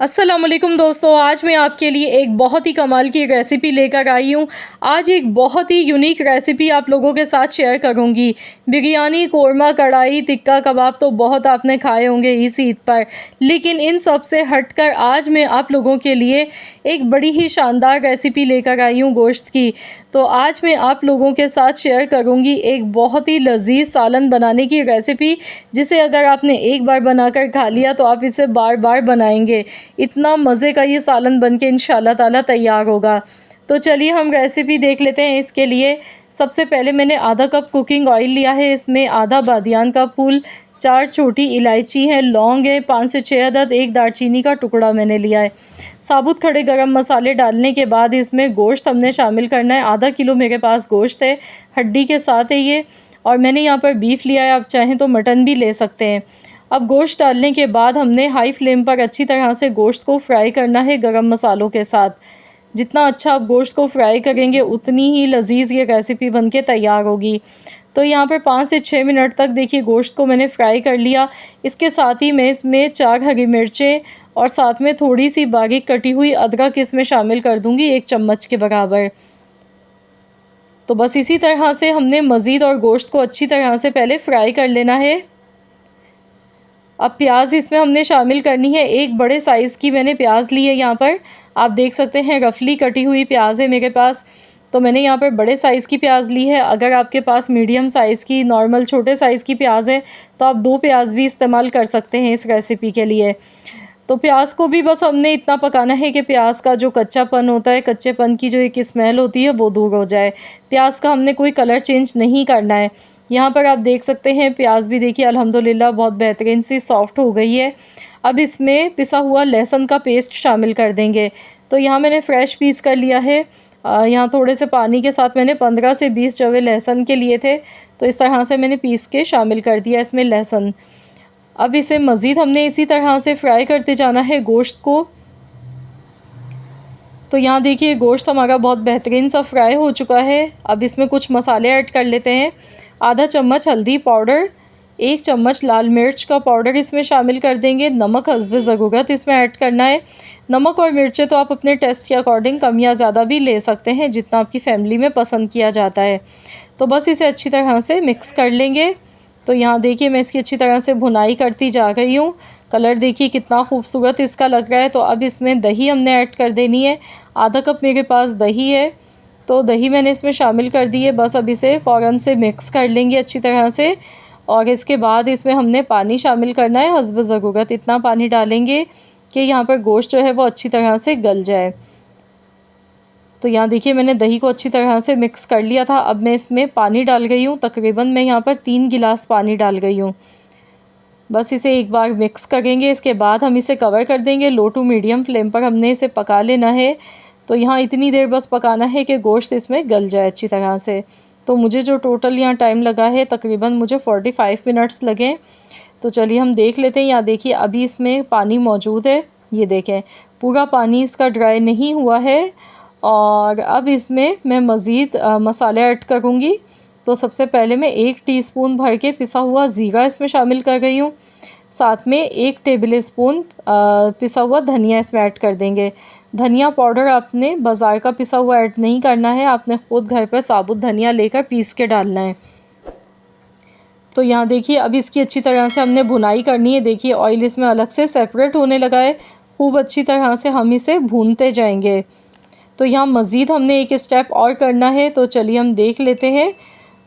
अस्सलामुअलैकुम दोस्तों, आज मैं आपके लिए एक बहुत ही कमाल की रेसिपी लेकर आई हूँ। आज एक बहुत ही यूनिक रेसिपी आप लोगों के साथ शेयर करूँगी। बिरयानी, कोरमा, कढ़ाई, टिक्का कबाब तो बहुत आपने खाए होंगे इस ईद पर, लेकिन इन सब से हटकर आज मैं आप लोगों के लिए एक बड़ी ही शानदार रेसिपी लेकर आई हूँ गोश्त की। तो आज मैं आप लोगों के साथ शेयर करूँगी एक बहुत ही लज़ीज़ सालन बनाने की रेसिपी, जिसे अगर आपने एक बार बनाकर खा लिया तो आप इसे बार बार बनाएंगे। इतना मज़े का ये सालन बनके इंशाल्लाह ताला तैयार होगा। तो चलिए हम रेसिपी देख लेते हैं। इसके लिए सबसे पहले मैंने आधा कप कुकिंग ऑयल लिया है। इसमें आधा बादियान का फूल, 4 छोटी इलायची है, लौंग है, 5 से 6 अदद, एक दालचीनी का टुकड़ा मैंने लिया है। साबुत खड़े गरम मसाले डालने के बाद इसमें गोश्त हमने शामिल करना है। आधा किलो मेरे पास गोश्त है, हड्डी के साथ है ये, और मैंने यहाँ पर बीफ लिया है, आप चाहें तो मटन भी ले सकते हैं। अब गोश्त डालने के बाद हमने हाई फ्लेम पर अच्छी तरह से गोश्त को फ्राई करना है गरम मसालों के साथ। जितना अच्छा आप गोश्त को फ्राई करेंगे उतनी ही लजीज़ ये रेसिपी बनके तैयार होगी। तो यहाँ पर 5 से 6 मिनट तक देखिए गोश्त को मैंने फ्राई कर लिया। इसके साथ ही मैं इसमें 4 हरी मिर्चें और साथ में थोड़ी सी बारीक कटी हुई अदरक इसमें शामिल कर दूँगी, 1 चम्मच के बराबर। तो बस इसी तरह से हमने मज़ीद और गोश्त को अच्छी तरह से पहले फ्राई कर लेना है। अब प्याज इसमें हमने शामिल करनी है। एक बड़े साइज़ की मैंने प्याज ली है, यहाँ पर आप देख सकते हैं रफली कटी हुई प्याज है मेरे पास। तो मैंने यहाँ पर बड़े साइज़ की प्याज ली है। अगर आपके पास मीडियम साइज़ की नॉर्मल छोटे साइज़ की प्याज है तो आप 2 प्याज भी इस्तेमाल कर सकते हैं इस रेसिपी के लिए। तो प्याज को भी बस हमने इतना पकाना है कि प्याज का जो कच्चापन होता है, कच्चेपन की जो एक स्मेल होती है वो दूर हो जाए। प्याज का हमने कोई कलर चेंज नहीं करना है। यहाँ पर आप देख सकते हैं प्याज भी देखिए अल्हम्दुलिल्लाह बहुत बेहतरीन सी सॉफ़्ट हो गई है। अब इसमें पिसा हुआ लहसुन का पेस्ट शामिल कर देंगे। तो यहाँ मैंने फ़्रेश पीस कर लिया है। यहाँ थोड़े से पानी के साथ मैंने 15 से 20 जवे लहसुन के लिए थे, तो इस तरह से मैंने पीस के शामिल कर दिया इसमें लहसुन। अब इसे मज़ीद हमने इसी तरह से फ्राई करते जाना है गोश्त को। तो यहाँ देखिए गोश्त हमारा बहुत बेहतरीन सा फ्राई हो चुका है। अब इसमें कुछ मसाले ऐड कर लेते हैं। आधा चम्मच हल्दी पाउडर, 1 चम्मच लाल मिर्च का पाउडर इसमें शामिल कर देंगे। नमक हस्ब ज़रूरत इसमें ऐड करना है। नमक और मिर्चें तो आप अपने टेस्ट के अकॉर्डिंग कम या ज़्यादा भी ले सकते हैं, जितना आपकी फ़ैमिली में पसंद किया जाता है। तो बस इसे अच्छी तरह से मिक्स कर लेंगे। तो यहाँ देखिए मैं इसकी अच्छी तरह से भुनाई करती जा रही हूँ। कलर देखिए कितना खूबसूरत इसका लग रहा है। तो अब इसमें दही हमने ऐड कर देनी है। आधा कप मेरे पास दही है, तो दही मैंने इसमें शामिल कर दी है। बस अब इसे फ़ौरन से मिक्स कर लेंगे अच्छी तरह से, और इसके बाद इसमें हमने पानी शामिल करना है हस्ब ज़रूरत। इतना पानी डालेंगे कि यहाँ पर गोश्त जो है वो अच्छी तरह से गल जाए। तो यहाँ देखिए मैंने दही को अच्छी तरह से मिक्स कर लिया था। अब मैं इसमें पानी डाल गई हूँ, तकरीबन मैं यहाँ पर 3 गिलास पानी डाल गई हूँ। बस इसे एक बार मिक्स करेंगे। इसके बाद हम इसे कवर कर देंगे। लो टू मीडियम फ्लेम पर हमने इसे पका लेना है। तो यहाँ इतनी देर बस पकाना है कि गोश्त इसमें गल जाए अच्छी तरह से। तो मुझे जो टोटल यहाँ टाइम लगा है तकरीबन मुझे 45 मिनट्स लगे। तो चलिए हम देख लेते हैं। यहाँ देखिए अभी इसमें पानी मौजूद है, ये देखें पूरा पानी इसका ड्राई नहीं हुआ है। और अब इसमें मैं मज़ीद मसाले ऐड करूँगी। तो सबसे पहले मैं 1 टीस्पून भर के पिसा हुआ ज़ीरा इसमें शामिल कर रही हूँ। साथ में 1 टेबल स्पून पिसा हुआ धनिया इसमें ऐड कर देंगे। धनिया पाउडर आपने बाज़ार का पिसा हुआ ऐड नहीं करना है, आपने ख़ुद घर पर साबुत धनिया लेकर पीस के डालना है। तो यहाँ देखिए अब इसकी अच्छी तरह से हमने भुनाई करनी है। देखिए ऑयल इसमें अलग से सेपरेट होने लगा है। खूब अच्छी तरह से हम इसे भूनते जाएंगे। तो यहाँ मज़ीद हमने एक स्टेप और करना है, तो चलिए हम देख लेते हैं।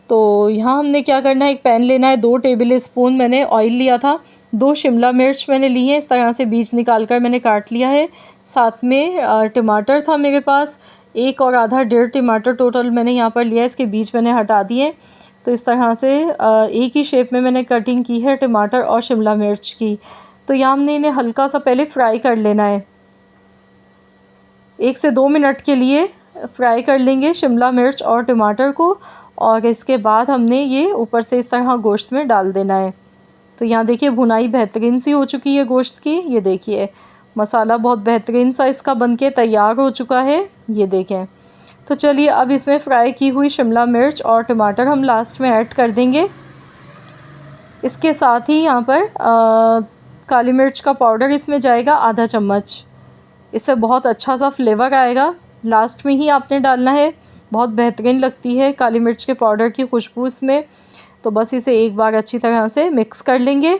तो यहाँ हमने क्या करना है, एक पैन लेना है। 2 टेबल स्पून मैंने ऑयल लिया था। 2 शिमला मिर्च मैंने ली है, इस तरह से बीज निकाल कर मैंने काट लिया है। साथ में टमाटर था मेरे पास, 1 और आधा 1.5 टमाटर टोटल मैंने यहाँ पर लिया है। इसके बीज मैंने हटा दिए। तो इस तरह से एक ही शेप में मैंने कटिंग की है टमाटर और शिमला मिर्च की। तो यहाँ हमने इन्हें हल्का सा पहले फ्राई कर लेना है। 1 से 2 मिनट के लिए फ्राई कर लेंगे शिमला मिर्च और टमाटर को, और इसके बाद हमने ये ऊपर से इस तरह गोश्त में डाल देना है। तो यहाँ देखिए भुनाई बेहतरीन सी हो चुकी है गोश्त की। ये देखिए मसाला बहुत बेहतरीन सा इसका बनके तैयार हो चुका है, ये देखें। तो चलिए अब इसमें फ्राई की हुई शिमला मिर्च और टमाटर हम लास्ट में ऐड कर देंगे। इसके साथ ही यहाँ पर काली मिर्च का पाउडर इसमें जाएगा आधा चम्मच। इससे बहुत अच्छा सा फ्लेवर आएगा। लास्ट में ही आपने डालना है, बहुत बेहतरीन लगती है काली मिर्च के पाउडर की खुशबू इसमें। तो बस इसे एक बार अच्छी तरह से मिक्स कर लेंगे।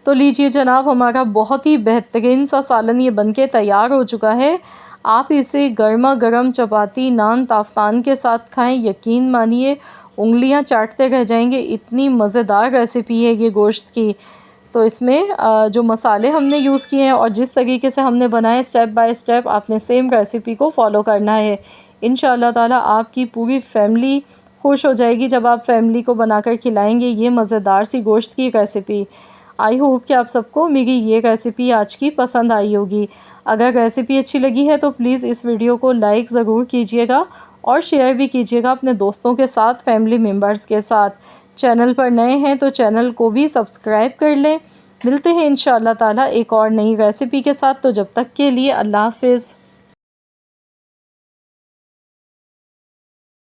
तो लीजिए जनाब, हमारा बहुत ही बेहतरीन सा सालन ये बनके तैयार हो चुका है। आप इसे गर्मा गर्म चपाती, नान, ताफ़तान के साथ खाएं। यकीन मानिए उंगलियां चाटते रह जाएंगे, इतनी मज़ेदार रेसिपी है ये गोश्त की। तो इसमें जो मसाले हमने यूज़ किए हैं और जिस तरीके से हमने बनाए, स्टेप बाय स्टेप आपने सेम रेसिपी को फॉलो करना है। इंशाअल्लाह ताला आपकी पूरी फैमिली खुश हो जाएगी जब आप फैमिली को बनाकर खिलाएंगे ये मज़ेदार सी गोश्त की रेसिपी। आई होप कि आप सबको मेरी ये रेसिपी आज की पसंद आई होगी। अगर रेसिपी अच्छी लगी है तो प्लीज़ इस वीडियो को लाइक ज़रूर कीजिएगा और शेयर भी कीजिएगा अपने दोस्तों के साथ, फैमिली मेम्बर्स के साथ। चैनल पर नए हैं तो चैनल को भी सब्सक्राइब कर लें। मिलते हैं इंशाअल्लाह ताला एक और नई रेसिपी के साथ। तो जब तक के लिए अल्लाह हाफ़िज़।